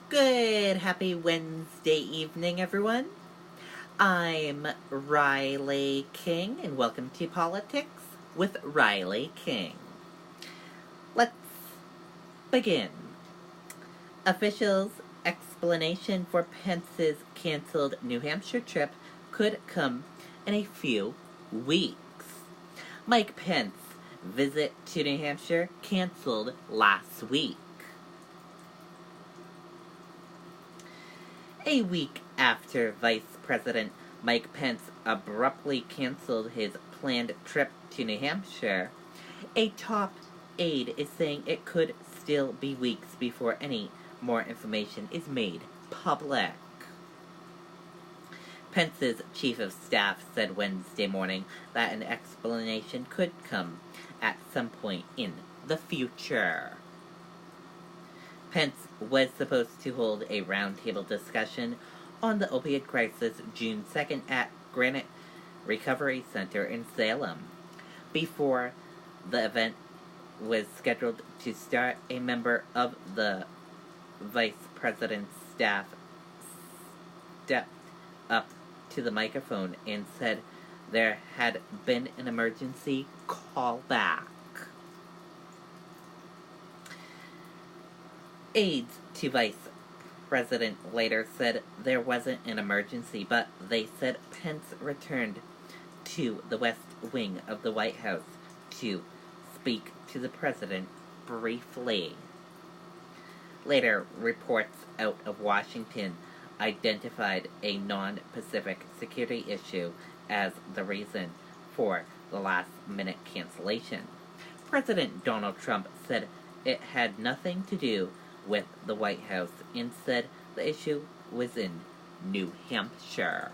Good, happy Wednesday evening, everyone. I'm Riley King, and welcome to Politics with Riley King. Let's begin. Officials' explanation for Pence's canceled New Hampshire trip could come in a few weeks. Mike Pence visit to New Hampshire canceled last week. A week after Vice President Mike Pence abruptly canceled his planned trip to New Hampshire, a top aide is saying it could still be weeks before any more information is made public. Pence's chief of staff said Wednesday morning that an explanation could come at some point in the future. Pence was supposed to hold a roundtable discussion on the opioid crisis June 2nd at Granite Recovery Center in Salem. Before the event was scheduled to start, a member of the vice president's staff stepped up to the microphone and said there had been an emergency callback. Aides to Vice President later said there wasn't an emergency, but they said Pence returned to the West Wing of the White House to speak to the president briefly. Later, reports out of Washington identified a non-Pacific security issue as the reason for the last-minute cancellation. President Donald Trump said it had nothing to do with the White House and said the issue was in New Hampshire.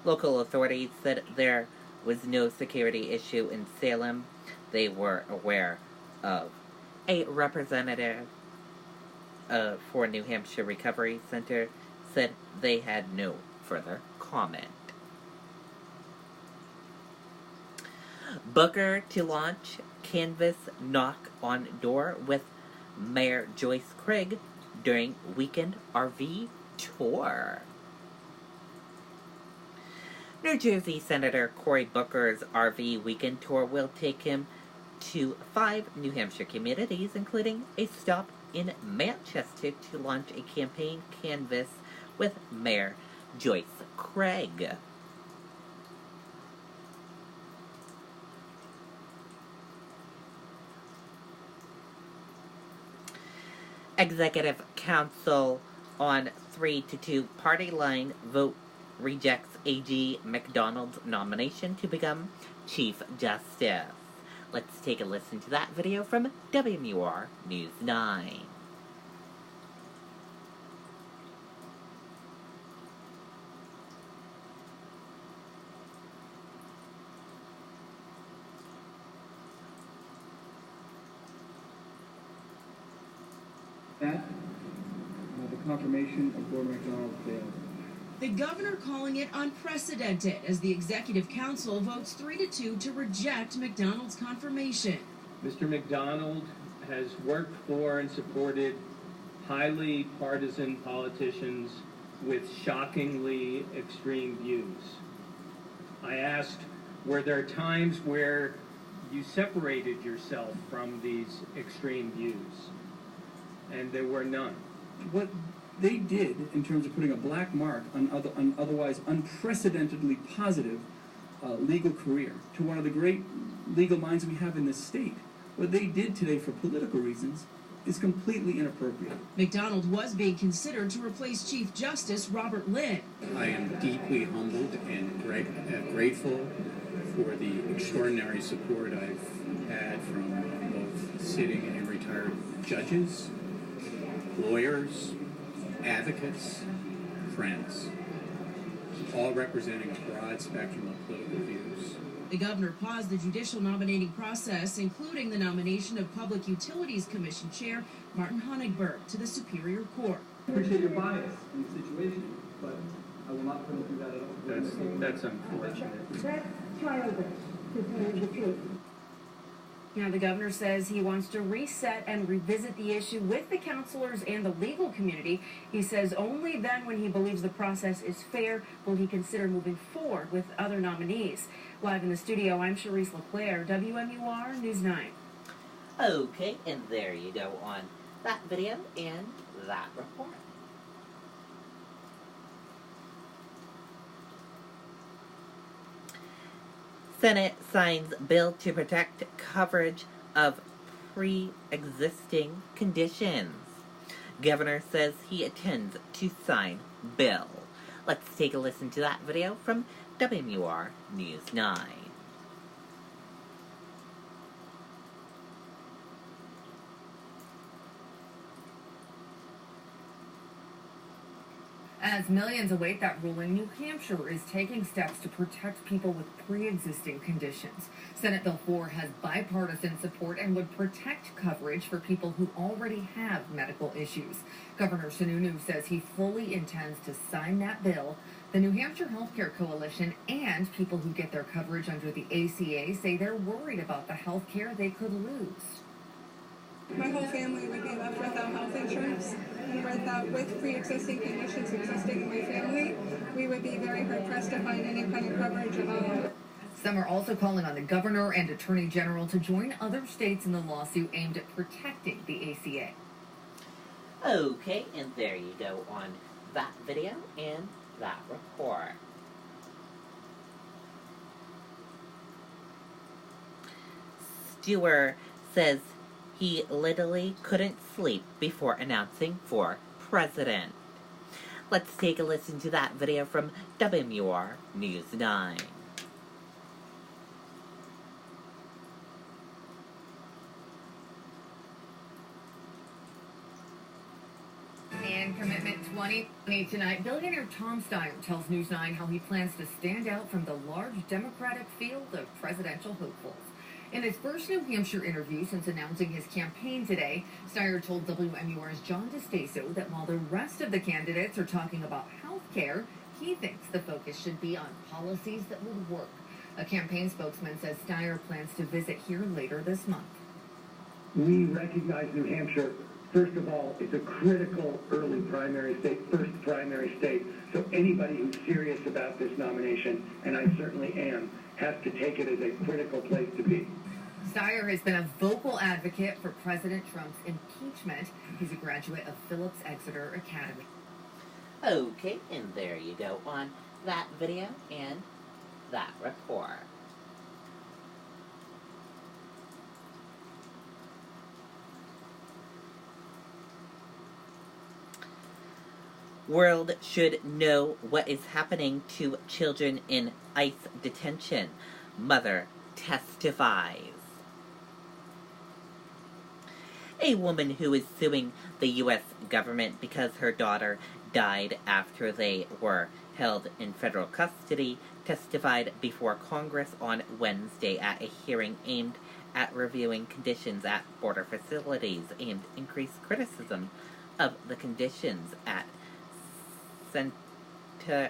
Local authorities said there was no security issue in Salem. They were aware of a representative for New Hampshire Recovery Center said they had no further comment. Booker to launch canvas knock on door with Mayor Joyce Craig during weekend RV tour. New Jersey Senator Cory Booker's RV weekend tour will take him to 5 New Hampshire communities, including a stop in Manchester to launch a campaign canvas with Mayor Joyce Craig. Executive Council on 3-2 party line vote rejects A.G. McDonald's nomination to become Chief Justice. Let's take a listen to that video from WMUR News 9. That, the confirmation of Gordon MacDonald failed. The governor calling it unprecedented as the Executive Council votes 3-2 to reject McDonald's confirmation. Mr. McDonald has worked for and supported highly partisan politicians with shockingly extreme views. I asked, were there times where you separated yourself from these extreme views? And there were none. What they did in terms of putting a black mark on otherwise unprecedentedly positive legal career to one of the great legal minds we have in this state, what they did today for political reasons is completely inappropriate. McDonald was being considered to replace Chief Justice Robert Lynn. I am deeply humbled and grateful for the extraordinary support I've had from both sitting and retired judges, lawyers, advocates, friends, all representing a broad spectrum of political views. The governor paused the judicial nominating process, including the nomination of Public Utilities Commission Chair Martin Honigberg to the Superior Court. I appreciate your bias in the situation, but I will not put up with that at all. That's unfortunate. Let's try over to tell you the truth. Now, the governor says he wants to reset and revisit the issue with the counselors and the legal community. He says only then, when he believes the process is fair, will he consider moving forward with other nominees. Live in the studio, I'm Charisse LeClaire, WMUR News 9. Okay, and there you go on that video and that report. Senate signs bill to protect coverage of pre-existing conditions. Governor says he intends to sign bill. Let's take a listen to that video from WMUR News 9. As millions await that ruling, New Hampshire is taking steps to protect people with pre-existing conditions. Senate Bill 4 has bipartisan support and would protect coverage for people who already have medical issues. Governor Sununu says he fully intends to sign that bill. The New Hampshire Healthcare Coalition and people who get their coverage under the ACA say they're worried about the health care they could lose. My whole family would be left without health insurance, and with pre-existing conditions existing in my family, we would be very hard-pressed to find any kind of coverage at all. Some are also calling on the governor and attorney general to join other states in the lawsuit aimed at protecting the ACA. Okay, and there you go on that video and that report. Stewart says he literally couldn't sleep before announcing for president. Let's take a listen to that video from WMUR News 9. And Commitment 2020 tonight, billionaire Tom Steyer tells News 9 how he plans to stand out from the large Democratic field of presidential hopefuls. In his first New Hampshire interview since announcing his campaign today, Steyer told WMUR's John DeStacio that while the rest of the candidates are talking about health care, he thinks the focus should be on policies that would work. A campaign spokesman says Steyer plans to visit here later this month. We recognize New Hampshire, first of all, it's a critical early primary state, first primary state. So anybody who's serious about this nomination, and I certainly am, has to take it as a critical place to be. Steyer has been a vocal advocate for President Trump's impeachment. He's a graduate of Phillips Exeter Academy. Okay, and there you go on that video and that report. World should know what is happening to children in ICE detention. Mother testifies. A woman who is suing the U.S. government because her daughter died after they were held in federal custody testified before Congress on Wednesday at a hearing aimed at reviewing conditions at border facilities and increased criticism of the conditions at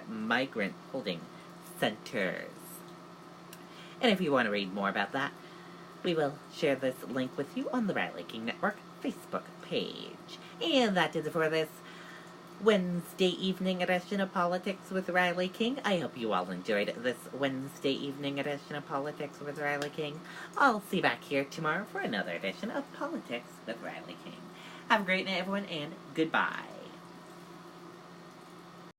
migrant holding centers. And if you want to read more about that, we will share this link with you on the Riley King Network Facebook page. And that is it for this Wednesday evening edition of Politics with Riley King. I hope you all enjoyed this Wednesday evening edition of Politics with Riley King. I'll see you back here tomorrow for another edition of Politics with Riley King. Have a great night, everyone, and goodbye.